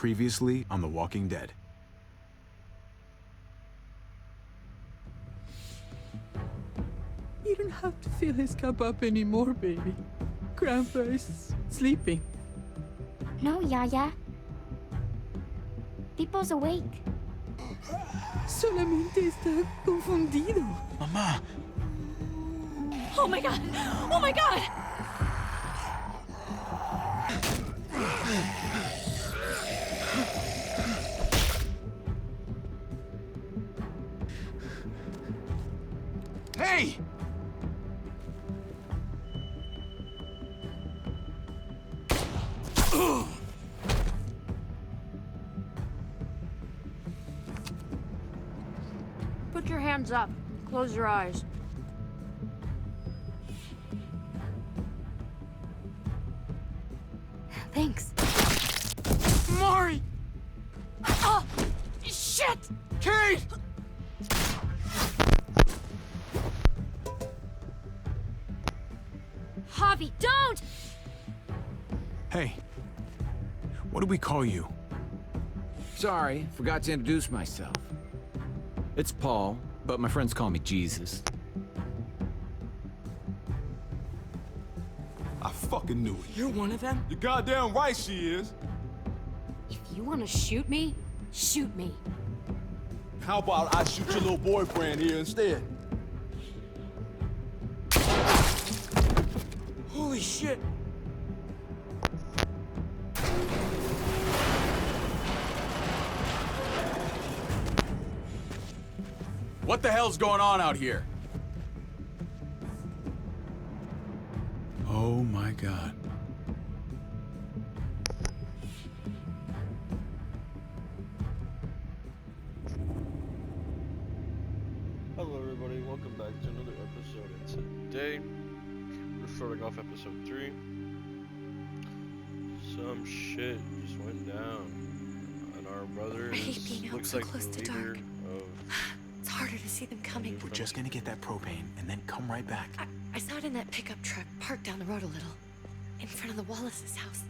Previously on The Walking Dead. You don't have to fill his cup up anymore, baby. Grandpa is sleeping. No, Yaya. Pipo's awake. Solamente está confundido. Mamá! Oh my god! Oh my god! Hey! Put your hands up. Close your eyes. Thanks. Mari! Oh! Shit! Kate! Javi, don't! Hey. What do we call you? Sorry, forgot to introduce myself. It's Paul, but my friends call me Jesus. I fucking knew it. You're one of them? You're goddamn right she is. If you want to shoot me, shoot me. How about I shoot your little boyfriend here instead? Holy shit! What the hell's going on out here? Oh my god. Hello everybody, welcome back to another episode, and today we're starting off episode 3. Some shit just went down, and our brother I hate being out looks so like close the to leader dark. of... It's harder to see them coming. We're just gonna get that propane and then come right back. I saw it in that pickup truck parked down the road a little, in front of the Wallace's house.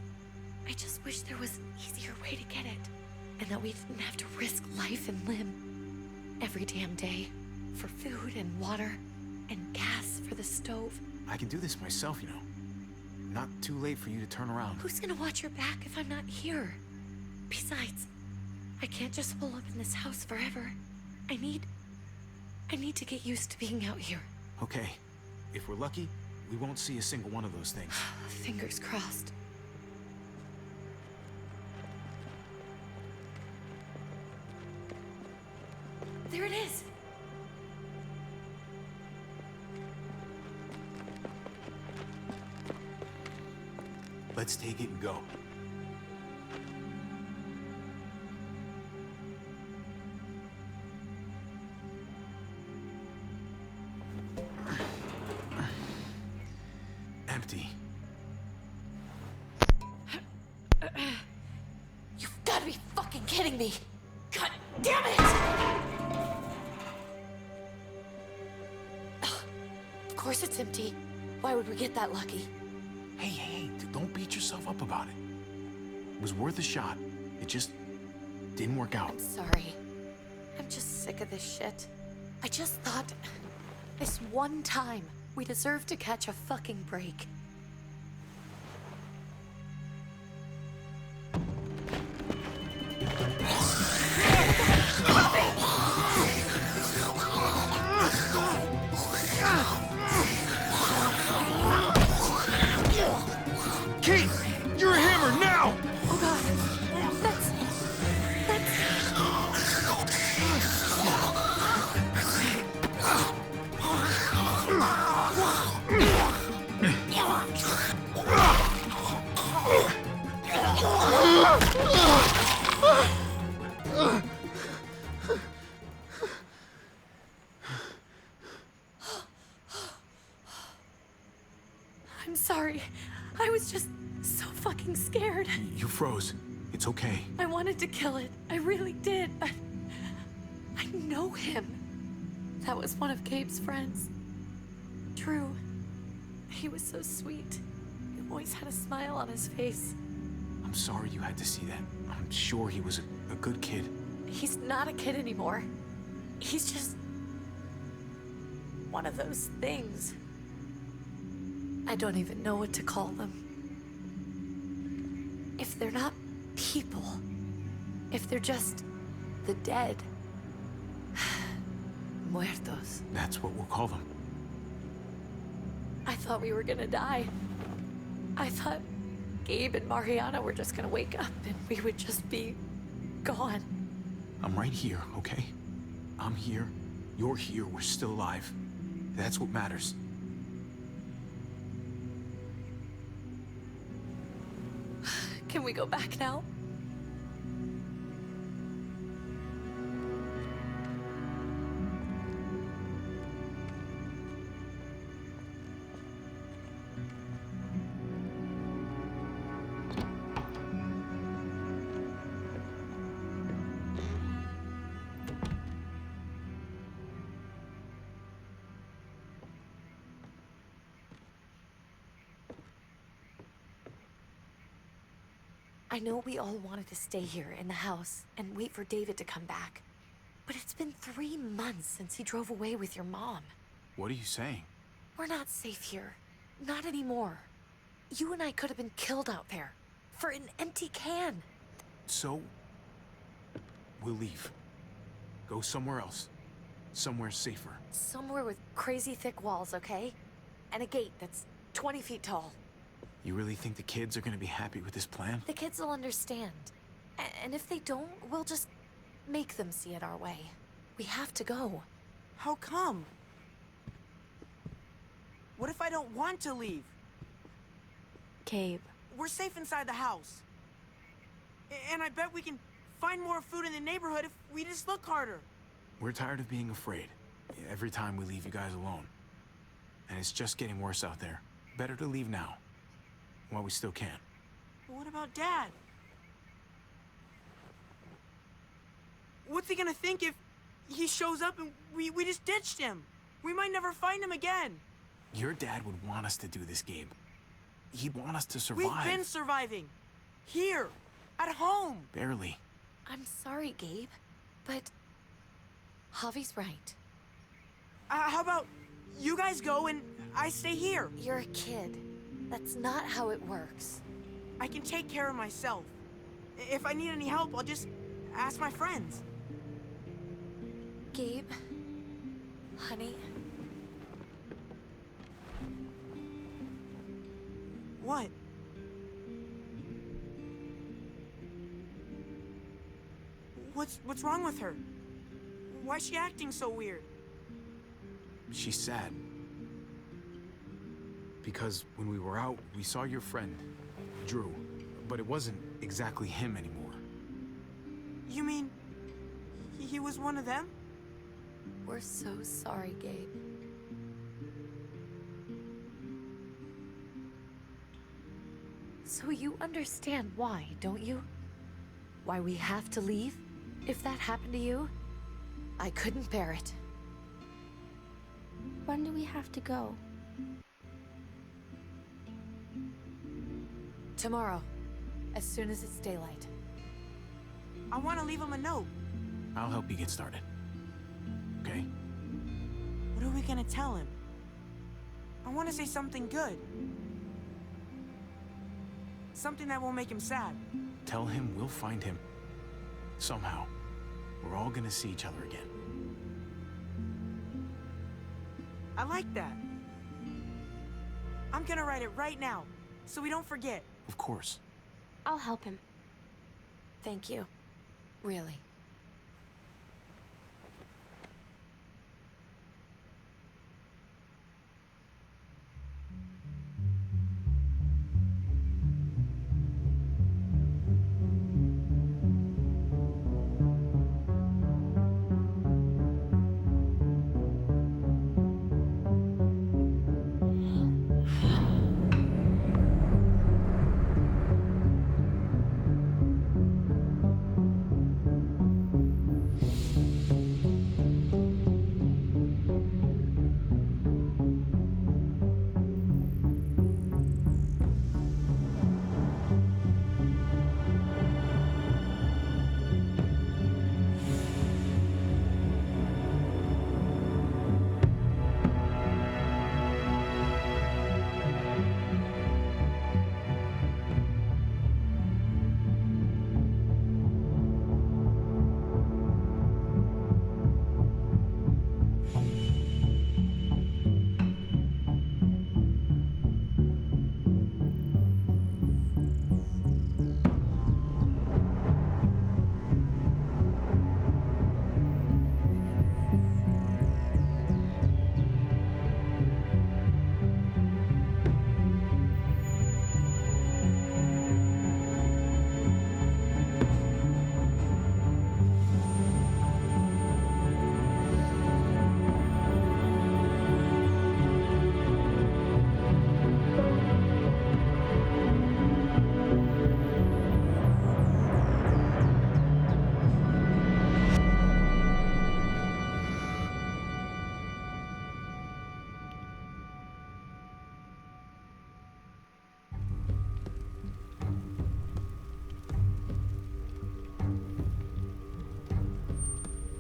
I just wish there was an easier way to get it, and that we didn't have to risk life and limb every damn day for food and water and gas for the stove. I can do this myself, you know. Not too late for you to turn around. Who's gonna watch your back if I'm not here? Besides, I can't just hole up in this house forever. I need to get used to being out here. Okay. If we're lucky, we won't see a single one of those things. Fingers crossed. There it is! Let's take it and go. Empty. You've gotta be fucking kidding me! God damn it! Ugh. Of course it's empty. Why would we get that lucky? Hey, don't beat yourself up about it. It was worth a shot. It just didn't work out. I'm sorry. I'm just sick of this shit. I just thought this one time we deserve to catch a fucking break. Kate! You're a hammer now! Oh god. That's... I'm sorry. I was just so fucking scared. You froze. It's okay. I wanted to kill it. I really did. I know him. That was one of Gabe's friends. Drew. He was so sweet. He always had a smile on his face. I'm sorry you had to see that. I'm sure he was a good kid. He's not a kid anymore. He's just one of those things. I don't even know what to call them. If they're not people, if they're just the dead, muertos. That's what we'll call them. I thought we were gonna die. I thought Gabe and Mariana were just gonna wake up and we would just be gone. I'm right here, okay? I'm here. You're here. We're still alive. That's what matters. Can we go back now? I know we all wanted to stay here in the house and wait for David to come back. But it's been 3 months since he drove away with your mom. What are you saying? We're not safe here. Not anymore. You and I could have been killed out there. For an empty can. So, we'll leave. Go somewhere else. Somewhere safer. Somewhere with crazy thick walls, okay? And a gate that's 20 feet tall. You really think the kids are gonna be happy with this plan? The kids will understand. And if they don't, we'll just make them see it our way. We have to go. How come? What if I don't want to leave? Gabe. We're safe inside the house. And I bet we can find more food in the neighborhood if we just look harder. We're tired of being afraid. Every time we leave you guys alone. And it's just getting worse out there. Better to leave now. While we still can. But what about Dad? What's he gonna think if he shows up and we just ditched him? We might never find him again. Your dad would want us to do this, Gabe. He'd want us to survive. We've been surviving. Here. At home. Barely. I'm sorry, Gabe. But Javi's right. How about you guys go and I stay here? You're a kid. That's not how it works. I can take care of myself. If I need any help, I'll just ask my friends. Gabe, honey, What? What's wrong with her? Why's she acting so weird? She's sad. Because when we were out, we saw your friend, Drew. But it wasn't exactly him anymore. You mean he was one of them? we're so sorry, Gabe. So you understand why, don't you? Why we have to leave? If that happened to you, I couldn't bear it. When do we have to go? Tomorrow, as soon as it's daylight. I want to leave him a note. I'll help you get started. Okay? What are we gonna tell him? I want to say something good. Something that won't make him sad. Tell him we'll find him. Somehow. We're all gonna see each other again. I like that. I'm gonna write it right now, so we don't forget. Of course. I'll help him. Thank you. Really.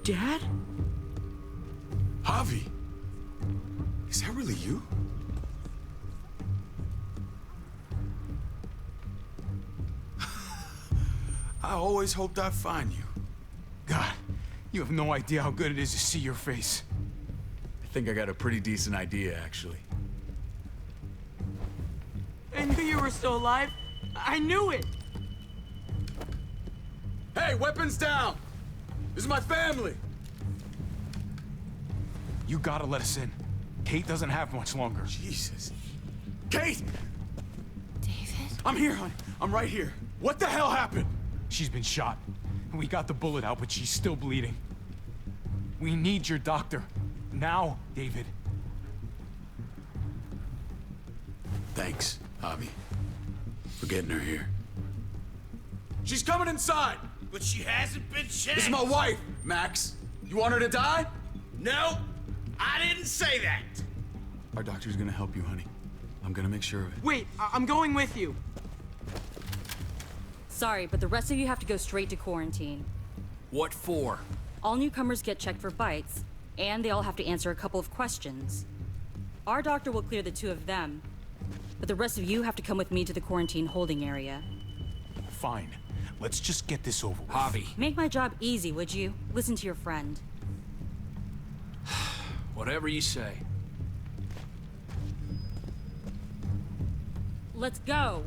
Dad? Javi! Is that really you? I always hoped I'd find you. God, you have no idea how good it is to see your face. I think I got a pretty decent idea, actually. I knew you were still alive. I knew it. Hey, weapons down! This is my family! You gotta let us in. Kate doesn't have much longer. Jesus. Kate! David? I'm here, hon. I'm right here. What the hell happened? She's been shot. We got the bullet out, but she's still bleeding. We need your doctor. Now, David. Thanks, Javi, for getting her here. She's coming inside! But she hasn't been checked. This is my wife, Max. You want her to die? No, I didn't say that. Our doctor's gonna help you, honey. I'm gonna make sure of it. Wait, I'm going with you. Sorry, but the rest of you have to go straight to quarantine. What for? All newcomers get checked for bites, and they all have to answer a couple of questions. Our doctor will clear the two of them, but the rest of you have to come with me to the quarantine holding area. Fine. Let's just get this over with. Javi. Make my job easy, would you? Listen to your friend. Whatever you say. Let's go!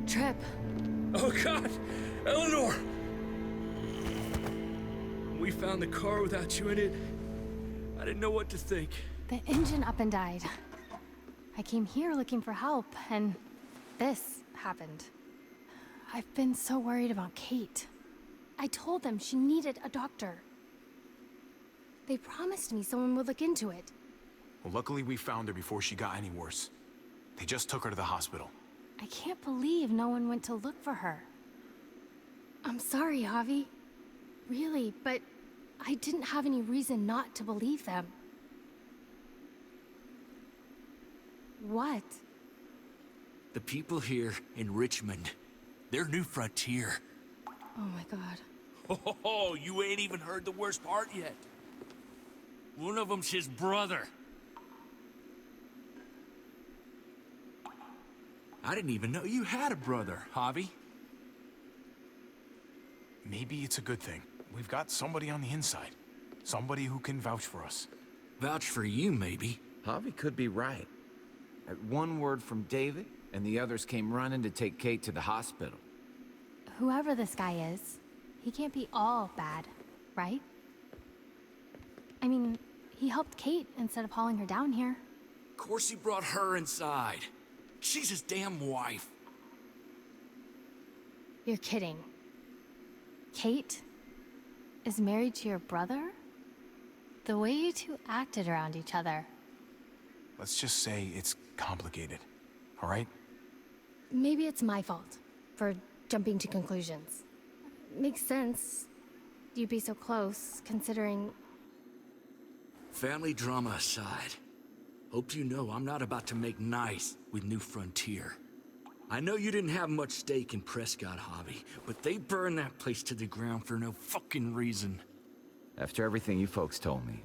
Trip. Oh God, Eleanor! We found the car without you in it. I didn't know what to think. The engine up and died. I came here looking for help, and this happened. I've been so worried about Kate. I told them she needed a doctor. They promised me someone would look into it. Well, luckily we found her before she got any worse. They just took her to the hospital. I can't believe no one went to look for her. I'm sorry, Javi. Really, but I didn't have any reason not to believe them. What? The people here in Richmond, their new frontier. Oh my god. Oh, you ain't even heard the worst part yet. One of them's his brother. I didn't even know you had a brother, Javi. Maybe it's a good thing. We've got somebody on the inside. Somebody who can vouch for us. Vouch for you, maybe. Javi could be right. At one word from David, and the others came running to take Kate to the hospital. Whoever this guy is, he can't be all bad, right? I mean, he helped Kate instead of hauling her down here. Of course he brought her inside. She's his damn wife. You're kidding. Kate is married to your brother? The way you two acted around each other. Let's just say it's complicated, all right? Maybe it's my fault for jumping to conclusions. Makes sense. You'd be so close, considering... Family drama aside, hope you know I'm not about to make nice with New Frontier. I know you didn't have much stake in Prescott, Javi, but they burned that place to the ground for no fucking reason. After everything you folks told me,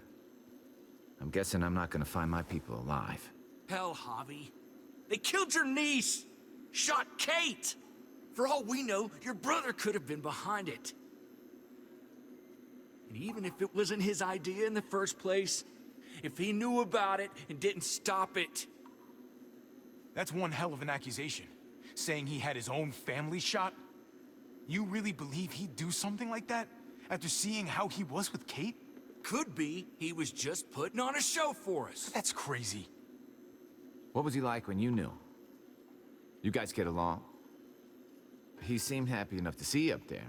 I'm guessing I'm not gonna find my people alive. Hell, Javi. They killed your niece! Shot Kate! For all we know, your brother could have been behind it. And even if it wasn't his idea in the first place, if he knew about it and didn't stop it... That's one hell of an accusation. Saying he had his own family shot? You really believe he'd do something like that? After seeing how he was with Kate? Could be he was just putting on a show for us. That's crazy. What was he like when you knew? You guys get along? He seemed happy enough to see you up there.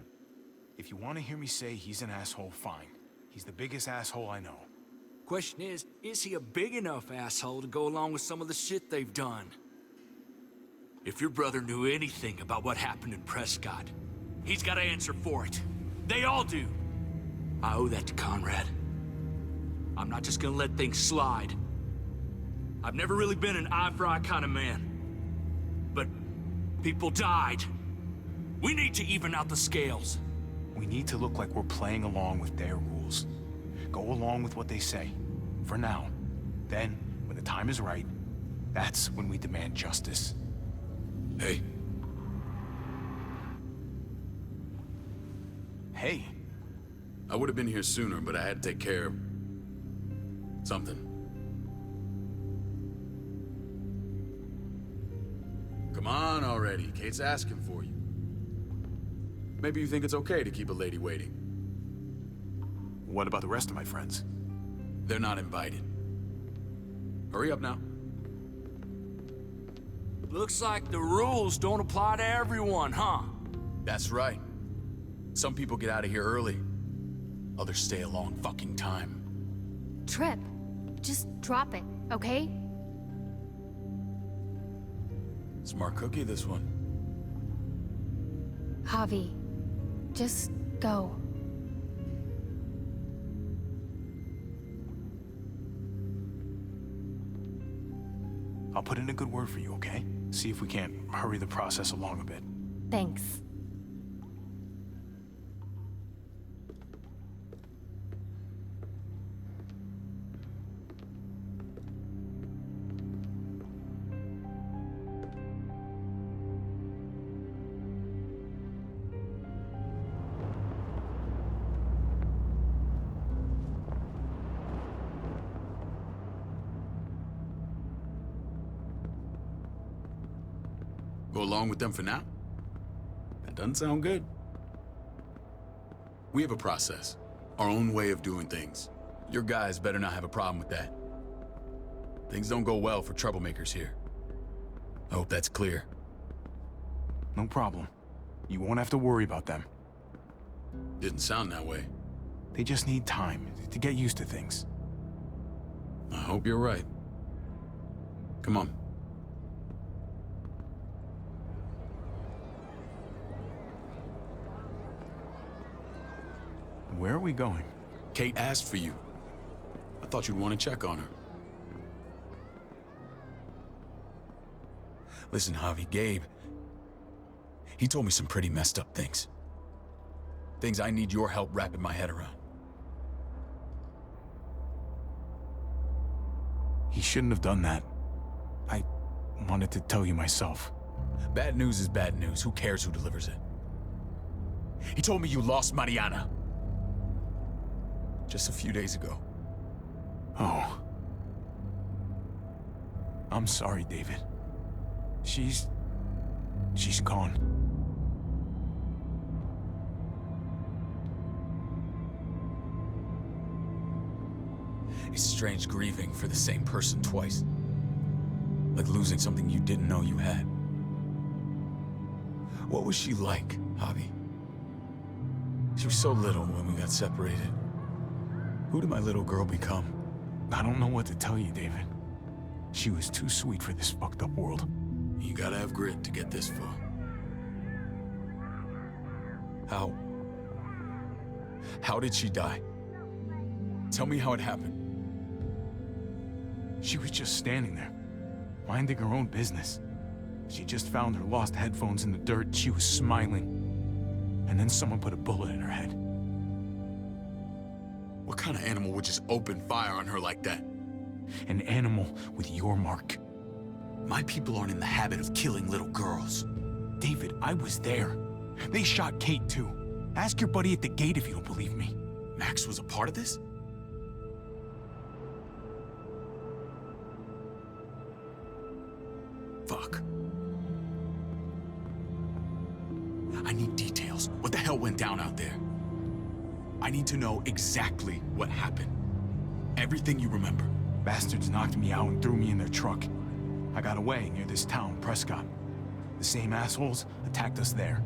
If you want to hear me say he's an asshole, fine. He's the biggest asshole I know. Question is he a big enough asshole to go along with some of the shit they've done? If your brother knew anything about what happened in Prescott, he's got to answer for it. They all do. I owe that to Conrad. I'm not just gonna let things slide. I've never really been an eye-for-eye kind of man. But people died. We need to even out the scales. We need to look like we're playing along with their rules. Go along with what they say. For now. Then, when the time is right, that's when we demand justice. Hey. Hey. I would have been here sooner, but I had to take care of something. Come on already. Kate's asking for you. Maybe you think it's okay to keep a lady waiting. What about the rest of my friends? They're not invited. Hurry up now. Looks like the rules don't apply to everyone, huh? That's right. Some people get out of here early. Others stay a long fucking time. Trip, just drop it, okay? Smart cookie, this one. Javi, just go. I'll put in a good word for you, okay? See if we can't hurry the process along a bit. Thanks. Go along with them for now? That doesn't sound good. We have a process, our own way of doing things. Your guys better not have a problem with that. Things don't go well for troublemakers here. I hope that's clear. No problem. You won't have to worry about them. Didn't sound that way. They just need time to get used to things. I hope you're right. Come on. Where are we going? Kate asked for you. I thought you'd want to check on her. Listen, Javi, Gabe, he told me some pretty messed up things. Things I need your help wrapping my head around. He shouldn't have done that. I wanted to tell you myself. Bad news is bad news. Who cares who delivers it? He told me you lost Mariana. Just a few days ago. Oh. I'm sorry, David. She's gone. It's strange grieving for the same person twice. Like losing something you didn't know you had. What was she like, Javi? She was so little when we got separated. Who did my little girl become? I don't know what to tell you, David. She was too sweet for this fucked up world. You gotta have grit to get this far. How did she die? Tell me how it happened. She was just standing there, minding her own business. She just found her lost headphones in the dirt. She was smiling. And then someone put a bullet in her head. What kind of animal would just open fire on her like that? An animal with your mark. My people aren't in the habit of killing little girls. David, I was there. They shot Kate too. Ask your buddy at the gate if you don't believe me. Max was a part of this? Fuck. I need details. What the hell went down out there? I need to know exactly what happened. Everything you remember. Bastards knocked me out and threw me in their truck. I got away near this town, Prescott. The same assholes attacked us there.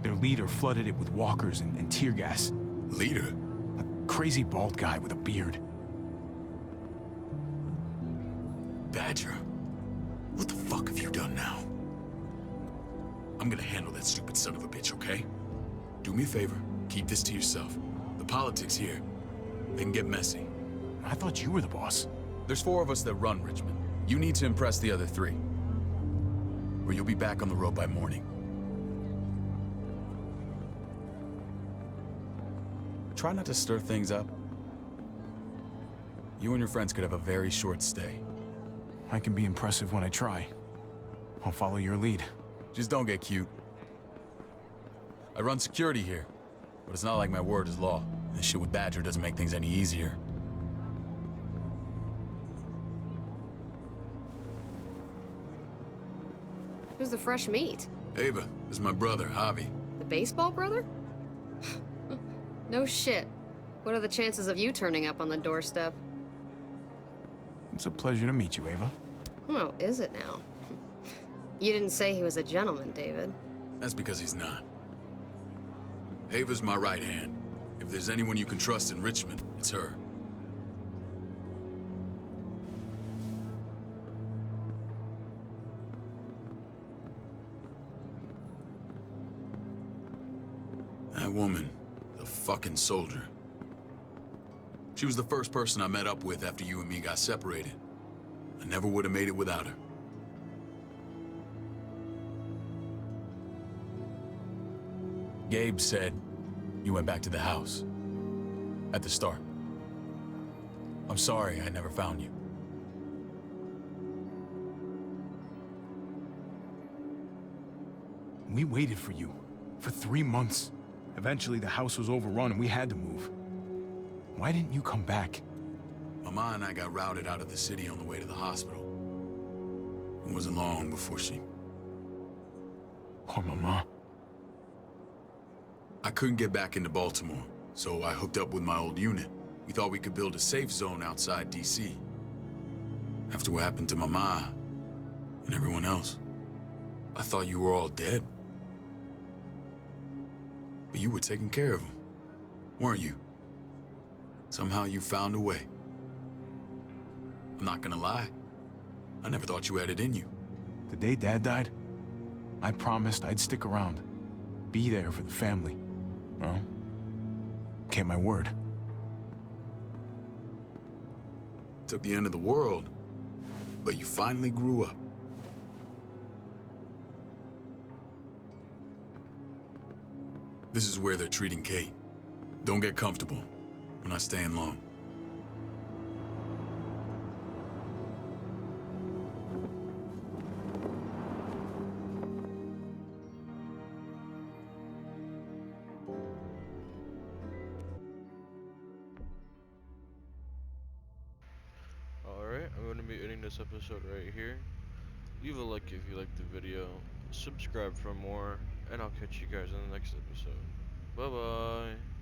Their leader flooded it with walkers and tear gas. Leader? A crazy bald guy with a beard. Badger, what the fuck have you done now? I'm gonna handle that stupid son of a bitch, okay? Do me a favor, keep this to yourself. The politics here, they can get messy. I thought you were the boss. There's 4 of us that run Richmond. You need to impress the other 3. Or you'll be back on the road by morning. Try not to stir things up. You and your friends could have a very short stay. I can be impressive when I try. I'll follow your lead. Just don't get cute. I run security here, but it's not like my word is law. This shit with Badger doesn't make things any easier. Who's the fresh meat? Ava, this is my brother, Javi. The baseball brother? No shit. What are the chances of you turning up on the doorstep? It's a pleasure to meet you, Ava. Oh, is it now? You didn't say he was a gentleman, David. That's because he's not. Ava's my right hand. If there's anyone you can trust in Richmond, it's her. That woman, the fucking soldier. She was the first person I met up with after you and me got separated. I never would have made it without her. Gabe said you went back to the house. At the start. I'm sorry I never found you. We waited for you. For 3 months. Eventually the house was overrun and we had to move. Why didn't you come back? Mama and I got routed out of the city on the way to the hospital. It wasn't long before she... Poor Mama. I couldn't get back into Baltimore, so I hooked up with my old unit. We thought we could build a safe zone outside D.C. After what happened to Mama and everyone else, I thought you were all dead. But you were taking care of them, weren't you? Somehow you found a way. I'm not gonna lie. I never thought you had it in you. The day Dad died, I promised I'd stick around. Be there for the family. Well, kept my word. Took the end of the world, but you finally grew up. This is where they're treating Kate. Don't get comfortable. We're not staying long. Alright, I'm going to be ending this episode right here. Leave a like if you liked the video, subscribe for more, and I'll catch you guys in the next episode. Bye bye!